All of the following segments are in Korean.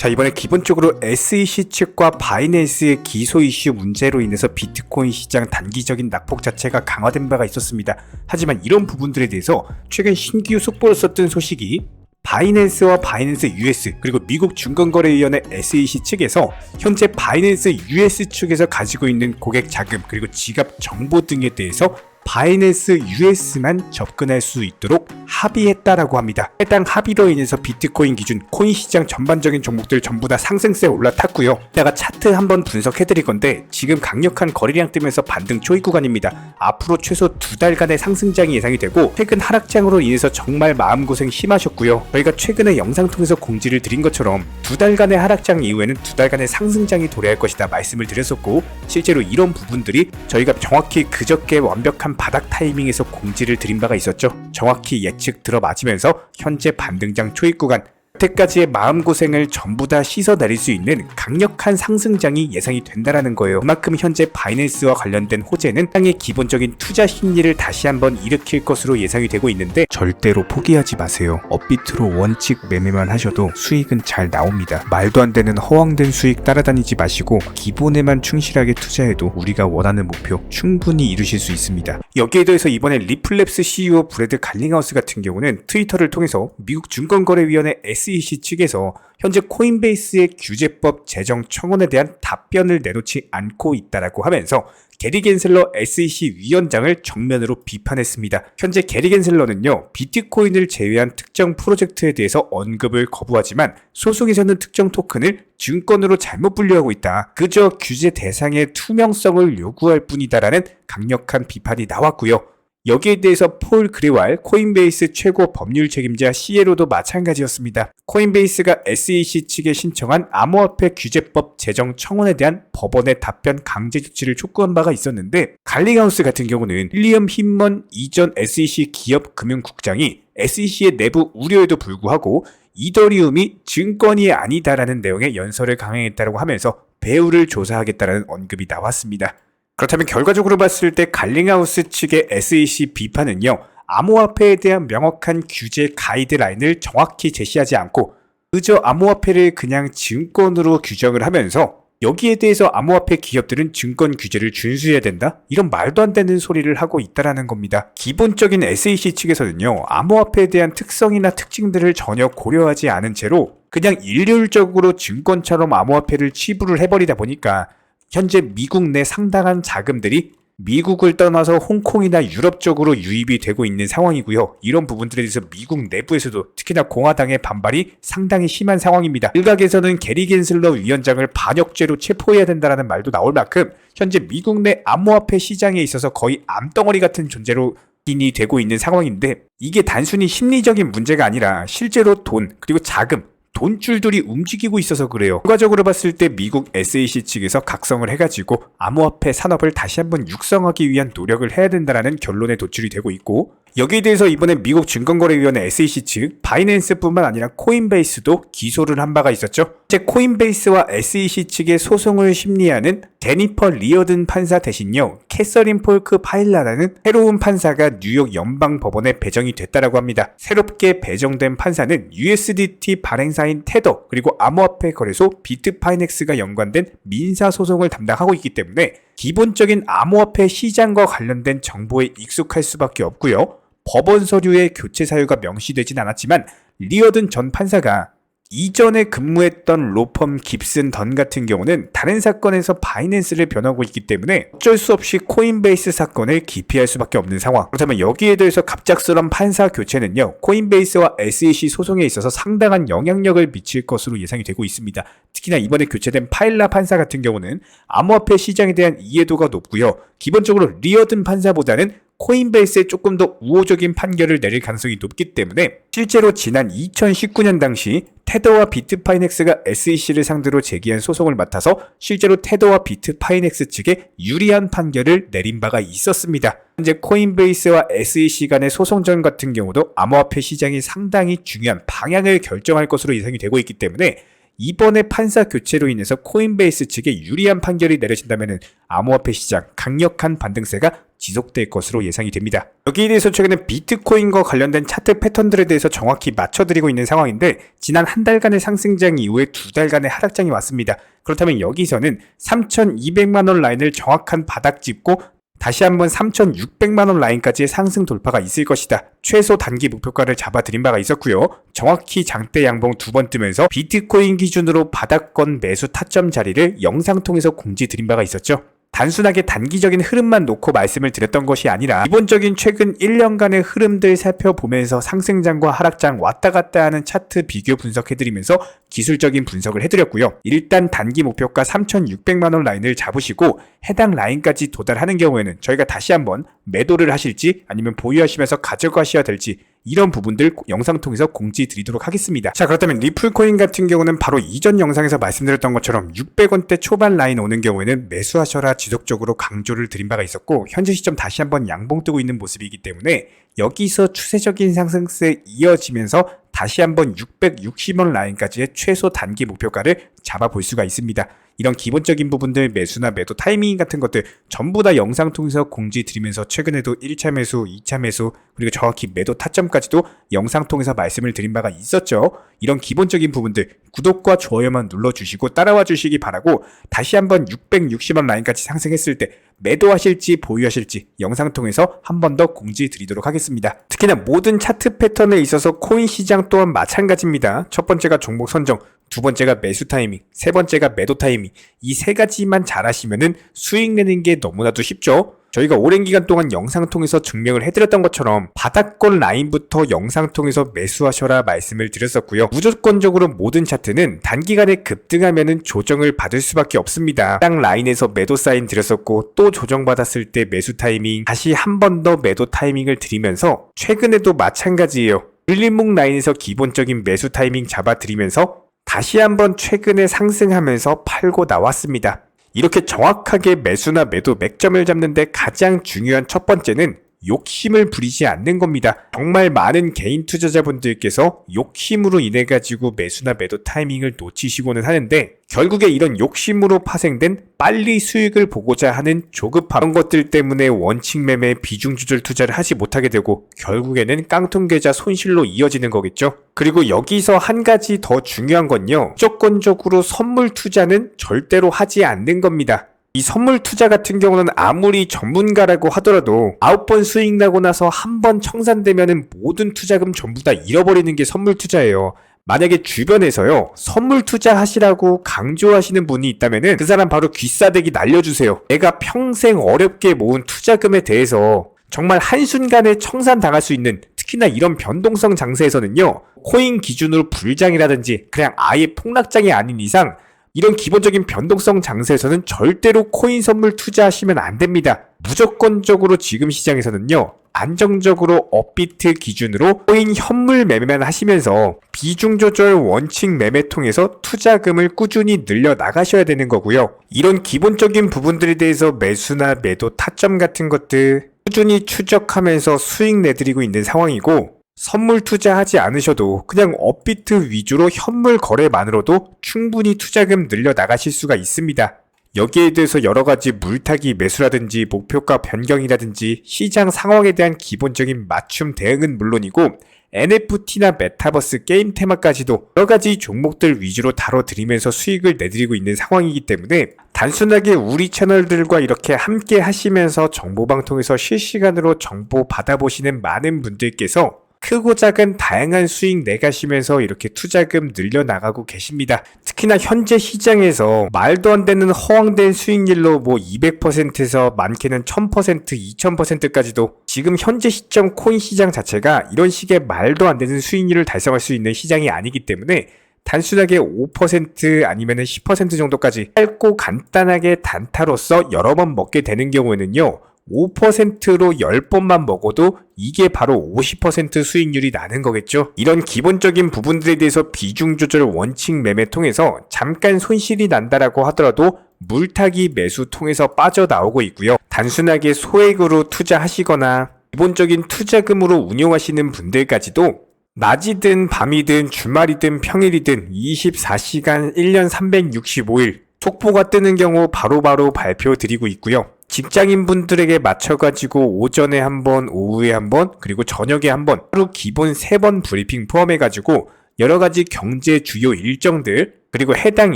자, 이번에 기본적으로 SEC 측과 바이낸스의 기소 이슈 문제로 인해서 비트코인 시장 단기적인 낙폭 자체가 강화된 바가 있었습니다. 하지만 이런 부분들에 대해서 최근 신규 속보로 썼던 소식이 바이낸스와 바이낸스 US 그리고 미국 증권거래위원회 SEC 측에서 현재 바이낸스 US 측에서 가지고 있는 고객 자금 그리고 지갑 정보 등에 대해서 바이낸스 US만 접근할 수 있도록 합의했다라고 합니다. 해당 합의로 인해서 비트코인 기준 코인 시장 전반적인 종목들 전부 다 상승세에 올라탔고요. 이따가 차트 한번 분석해드릴 건데 지금 강력한 거래량 뜨면서 반등 초입 구간입니다. 앞으로 최소 2달간의 상승장이 예상이 되고 최근 하락장으로 인해서 정말 마음고생 심하셨고요. 저희가 최근에 영상 통해서 공지를 드린 것처럼 2달간의 하락장 이후에는 2달간의 상승장이 도래할 것이다 말씀을 드렸었고 실제로 이런 부분들이 저희가 정확히 그저께 완벽한 바닥 타이밍에서 공지를 드린 바가 있었죠. 정확히 예측 들어맞으면서 현재 반등장 초입 구간 여태까지의 마음고생을 전부 다 씻어내릴 수 있는 강력한 상승장이 예상이 된다라는 거예요. 그만큼 현재 바이낸스와 관련된 호재는 땅의 기본적인 투자 심리를 다시 한번 일으킬 것으로 예상이 되고 있는데 절대로 포기하지 마세요. 업비트로 원칙 매매만 하셔도 수익은 잘 나옵니다. 말도 안 되는 허황된 수익 따라다니지 마시고 기본에만 충실하게 투자해도 우리가 원하는 목표 충분히 이루실 수 있습니다. 여기에 더해서 이번에 리플랩스 CEO 브래드 갈링하우스 같은 경우는 트위터를 통해서 미국 증권거래위원회 SEC 측에서 현재 코인베이스의 규제법 제정 청원에 대한 답변을 내놓지 않고 있다라고 하면서 게리 겐슬러 SEC 위원장을 정면으로 비판했습니다. 현재 게리 겐슬러는요, 비트코인을 제외한 특정 프로젝트에 대해서 언급을 거부하지만 소송에서는 특정 토큰을 증권으로 잘못 분류하고 있다. 그저 규제 대상의 투명성을 요구할 뿐이다라는 강력한 비판이 나왔고요. 여기에 대해서 폴 그레왈 코인베이스 최고 법률 책임자 CEO도 마찬가지였습니다. 코인베이스가 SEC 측에 신청한 암호화폐 규제법 제정 청원에 대한 법원의 답변 강제 조치를 촉구한 바가 있었는데 갈링하우스 같은 경우는 윌리엄 힌먼 이전 SEC 기업 금융국장이 SEC의 내부 우려에도 불구하고 이더리움이 증권이 아니다라는 내용의 연설을 강행했다고 하면서 배후를 조사하겠다라는 언급이 나왔습니다. 그렇다면 결과적으로 봤을 때 갈링하우스 측의 SEC 비판은요, 암호화폐에 대한 명확한 규제 가이드라인을 정확히 제시하지 않고 그저 암호화폐를 그냥 증권으로 규정을 하면서 여기에 대해서 암호화폐 기업들은 증권 규제를 준수해야 된다? 이런 말도 안 되는 소리를 하고 있다라는 겁니다. 기본적인 SEC 측에서는요, 암호화폐에 대한 특성이나 특징들을 전혀 고려하지 않은 채로 그냥 일률적으로 증권처럼 암호화폐를 치부를 해버리다 보니까 현재 미국 내 상당한 자금들이 미국을 떠나서 홍콩이나 유럽 쪽으로 유입이 되고 있는 상황이고요. 이런 부분들에 대해서 미국 내부에서도 특히나 공화당의 반발이 상당히 심한 상황입니다. 일각에서는 게리 겐슬러 위원장을 반역죄로 체포해야 된다는 말도 나올 만큼 현재 미국 내 암호화폐 시장에 있어서 거의 암덩어리 같은 존재로 인이 되고 있는 상황인데 이게 단순히 심리적인 문제가 아니라 실제로 돈 그리고 자금 돈줄들이 움직이고 있어서 그래요. 결과적으로 봤을 때 미국 SEC 측에서 각성을 해가지고 암호화폐 산업을 다시 한번 육성하기 위한 노력을 해야 된다는 결론에 도출이 되고 있고 여기에 대해서 이번에 미국 증권거래위원회 SEC 측 바이낸스뿐만 아니라 코인베이스도 기소를 한 바가 있었죠. 현재 코인베이스와 SEC 측의 소송을 심리하는 제니퍼 리어든 판사 대신요 캐서린 폴크 파일라라는 새로운 판사가 뉴욕 연방법원에 배정이 됐다라고 합니다. 새롭게 배정된 판사는 USDT 발행사인 테더 그리고 암호화폐 거래소 비트파이넥스가 연관된 민사소송을 담당하고 있기 때문에 기본적인 암호화폐 시장과 관련된 정보에 익숙할 수밖에 없고요. 법원 서류의 교체 사유가 명시되진 않았지만 리어든 전 판사가 이전에 근무했던 로펌 깁슨 던 같은 경우는 다른 사건에서 바이낸스를 변하고 있기 때문에 어쩔 수 없이 코인베이스 사건을 기피할 수밖에 없는 상황. 그렇다면 여기에 대해서 갑작스런 판사 교체는요, 코인베이스와 SEC 소송에 있어서 상당한 영향력을 미칠 것으로 예상이 되고 있습니다. 특히나 이번에 교체된 파일라 판사 같은 경우는 암호화폐 시장에 대한 이해도가 높고요. 기본적으로 리어든 판사보다는 코인베이스에 조금 더 우호적인 판결을 내릴 가능성이 높기 때문에 실제로 지난 2019년 당시 테더와 비트파이넥스가 SEC를 상대로 제기한 소송을 맡아서 실제로 테더와 비트파이넥스 측에 유리한 판결을 내린 바가 있었습니다. 현재 코인베이스와 SEC 간의 소송전 같은 경우도 암호화폐 시장이 상당히 중요한 방향을 결정할 것으로 예상이 되고 있기 때문에 이번에 판사 교체로 인해서 코인베이스 측에 유리한 판결이 내려진다면 암호화폐 시장 강력한 반등세가 지속될 것으로 예상이 됩니다. 여기에 대해서 최근에 비트코인과 관련된 차트 패턴들에 대해서 정확히 맞춰드리고 있는 상황인데 지난 한 달간의 상승장 이후에 두 달간의 하락장이 왔습니다. 그렇다면 여기서는 3,200만원 라인을 정확한 바닥 짚고 다시 한번 3,600만원 라인까지의 상승 돌파가 있을 것이다. 최소 단기 목표가를 잡아드린 바가 있었고요. 정확히 장대 양봉 두 번 뜨면서 비트코인 기준으로 바닥권 매수 타점 자리를 영상 통해서 공지 드린 바가 있었죠. 단순하게 단기적인 흐름만 놓고 말씀을 드렸던 것이 아니라 기본적인 최근 1년간의 흐름들 살펴보면서 상승장과 하락장 왔다 갔다 하는 차트 비교 분석해드리면서 기술적인 분석을 해드렸고요. 일단 단기 목표가 3,600만원 라인을 잡으시고 해당 라인까지 도달하는 경우에는 저희가 다시 한번 매도를 하실지 아니면 보유하시면서 가져가셔야 될지 이런 부분들 영상 통해서 공지 드리도록 하겠습니다. 자, 그렇다면 리플코인 같은 경우는 바로 이전 영상에서 말씀드렸던 것처럼 600원대 초반 라인 오는 경우에는 매수하셔라 지속적으로 강조를 드린 바가 있었고 현재 시점 다시 한번 양봉 뜨고 있는 모습이기 때문에 여기서 추세적인 상승세 이어지면서 다시 한번 660원 라인까지의 최소 단기 목표가를 잡아볼 수가 있습니다. 이런 기본적인 부분들 매수나 매도 타이밍 같은 것들 전부 다 영상 통해서 공지 드리면서 최근에도 1차 매수, 2차 매수 그리고 정확히 매도 타점까지도 영상 통해서 말씀을 드린 바가 있었죠. 이런 기본적인 부분들 구독과 좋아요만 눌러주시고 따라와 주시기 바라고 다시 한번 660원 라인까지 상승했을 때 매도하실지 보유하실지 영상 통해서 한 번 더 공지 드리도록 하겠습니다. 특히나 모든 차트 패턴에 있어서 코인 시장 또한 마찬가지입니다. 첫 번째가 종목 선정, 두 번째가 매수 타이밍, 세 번째가 매도 타이밍 이 세 가지만 잘하시면은 수익 내는 게 너무나도 쉽죠. 저희가 오랜 기간 동안 영상 통해서 증명을 해드렸던 것처럼 바닥권 라인부터 영상 통해서 매수하셔라 말씀을 드렸었고요. 무조건적으로 모든 차트는 단기간에 급등하면은 조정을 받을 수밖에 없습니다. 딱 라인에서 매도 사인 드렸었고 또 조정받았을 때 매수 타이밍 다시 한 번 더 매도 타이밍을 드리면서 최근에도 마찬가지예요. 물림목 라인에서 기본적인 매수 타이밍 잡아드리면서 다시 한번 최근에 상승하면서 팔고 나왔습니다. 이렇게 정확하게 매수나 매도 맥점을 잡는데 가장 중요한 첫 번째는 욕심을 부리지 않는 겁니다. 정말 많은 개인 투자자분들께서 욕심으로 인해 가지고 매수나 매도 타이밍을 놓치시고는 하는데 결국에 이런 욕심으로 파생된 빨리 수익을 보고자 하는 조급함 이런 것들 때문에 원칙 매매 비중 조절 투자를 하지 못하게 되고 결국에는 깡통계좌 손실로 이어지는 거겠죠. 그리고 여기서 한 가지 더 중요한 건요. 무조건적으로 선물 투자는 절대로 하지 않는 겁니다. 이 선물 투자 같은 경우는 아무리 전문가라고 하더라도 9번 수익 나고 나서 한 번 청산되면은 모든 투자금 전부 다 잃어버리는 게 선물 투자예요. 만약에 주변에서요 선물 투자하시라고 강조하시는 분이 있다면은 그 사람 바로 귀싸대기 날려주세요. 내가 평생 어렵게 모은 투자금에 대해서 정말 한순간에 청산당할 수 있는 특히나 이런 변동성 장세에서는요 코인 기준으로 불장이라든지 그냥 아예 폭락장이 아닌 이상 이런 기본적인 변동성 장세에서는 절대로 코인 선물 투자하시면 안 됩니다. 무조건적으로 지금 시장에서는요 안정적으로 업비트 기준으로 코인 현물 매매만 하시면서 비중 조절 원칙 매매 통해서 투자금을 꾸준히 늘려 나가셔야 되는 거고요. 이런 기본적인 부분들에 대해서 매수나 매도 타점 같은 것들 꾸준히 추적하면서 수익 내드리고 있는 상황이고 선물 투자하지 않으셔도 그냥 업비트 위주로 현물 거래만으로도 충분히 투자금 늘려 나가실 수가 있습니다. 여기에 대해서 여러가지 물타기 매수라든지 목표가 변경이라든지 시장 상황에 대한 기본적인 맞춤 대응은 물론이고 NFT나 메타버스 게임 테마까지도 여러가지 종목들 위주로 다뤄드리면서 수익을 내드리고 있는 상황이기 때문에 단순하게 우리 채널들과 이렇게 함께 하시면서 정보방통에서 실시간으로 정보 받아보시는 많은 분들께서 크고 작은 다양한 수익 내가시면서 이렇게 투자금 늘려나가고 계십니다. 특히나 현재 시장에서 말도 안 되는 허황된 수익률로 200%에서 많게는 1000%, 2000%까지도 지금 현재 시점 코인 시장 자체가 이런 식의 말도 안 되는 수익률을 달성할 수 있는 시장이 아니기 때문에 단순하게 5% 아니면 10% 정도까지 짧고 간단하게 단타로서 여러 번 먹게 되는 경우에는요 5%로 10번만 먹어도 이게 바로 50% 수익률이 나는 거겠죠. 이런 기본적인 부분들에 대해서 비중 조절 원칙 매매 통해서 잠깐 손실이 난다라고 하더라도 물타기 매수 통해서 빠져나오고 있고요. 단순하게 소액으로 투자하시거나 기본적인 투자금으로 운용하시는 분들까지도 낮이든 밤이든 주말이든 평일이든 24시간 1년 365일 속보가 뜨는 경우 바로바로 발표드리고 있고요. 직장인분들에게 맞춰가지고 오전에 한 번, 오후에 한 번, 그리고 저녁에 한 번, 하루 기본 3번 브리핑 포함해가지고 여러가지 경제 주요 일정들, 그리고 해당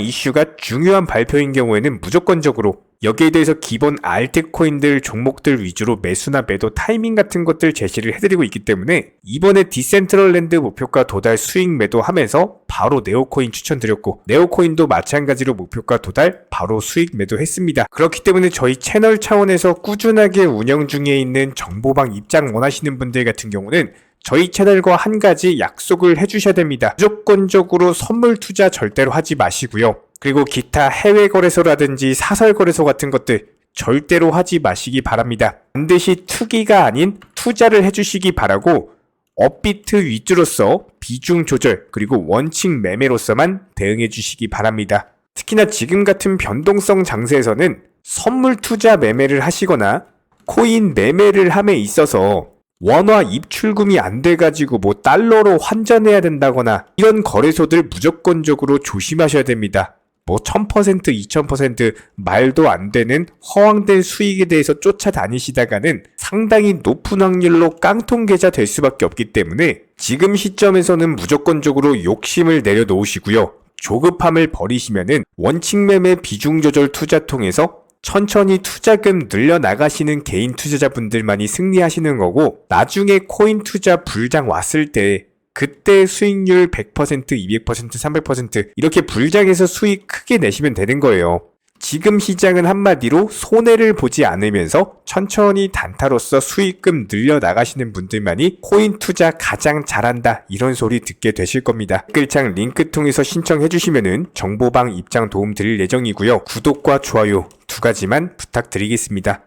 이슈가 중요한 발표인 경우에는 무조건적으로 여기에 대해서 기본 알트코인들 종목들 위주로 매수나 매도 타이밍 같은 것들 제시를 해드리고 있기 때문에 이번에 디센트럴랜드 목표가 도달 수익 매도하면서 바로 네오코인 추천드렸고, 네오코인도 마찬가지로 목표가 도달 바로 수익 매도했습니다. 그렇기 때문에 저희 채널 차원에서 꾸준하게 운영 중에 있는 정보방 입장 원하시는 분들 같은 경우는 저희 채널과 한 가지 약속을 해주셔야 됩니다. 무조건적으로 선물 투자 절대로 하지 마시고요. 그리고 기타 해외 거래소라든지 사설 거래소 같은 것들 절대로 하지 마시기 바랍니다. 반드시 투기가 아닌 투자를 해주시기 바라고, 업비트 위주로서 비중 조절 그리고 원칙 매매로서만 대응해 주시기 바랍니다. 특히나 지금 같은 변동성 장세에서는 선물 투자 매매를 하시거나 코인 매매를 함에 있어서 원화 입출금이 안 돼가지고 뭐 달러로 환전해야 된다거나 이런 거래소들 무조건적으로 조심하셔야 됩니다. 뭐 1000%, 2000% 말도 안 되는 허황된 수익에 대해서 쫓아다니시다가는 상당히 높은 확률로 깡통 계좌 될 수밖에 없기 때문에 지금 시점에서는 무조건적으로 욕심을 내려놓으시고요. 조급함을 버리시면은 원칙 매매 비중 조절 투자 통해서 천천히 투자금 늘려나가시는 개인 투자자분들만이 승리하시는 거고, 나중에 코인 투자 불장 왔을 때 그때 수익률 100%, 200%, 300% 이렇게 불장해서 수익 크게 내시면 되는 거예요. 지금 시장은 한마디로 손해를 보지 않으면서 천천히 단타로서 수익금 늘려나가시는 분들만이 코인 투자 가장 잘한다 이런 소리 듣게 되실 겁니다. 댓글창 링크 통해서 신청해 주시면은 정보방 입장 도움 드릴 예정이고요. 구독과 좋아요 2가지만 부탁드리겠습니다.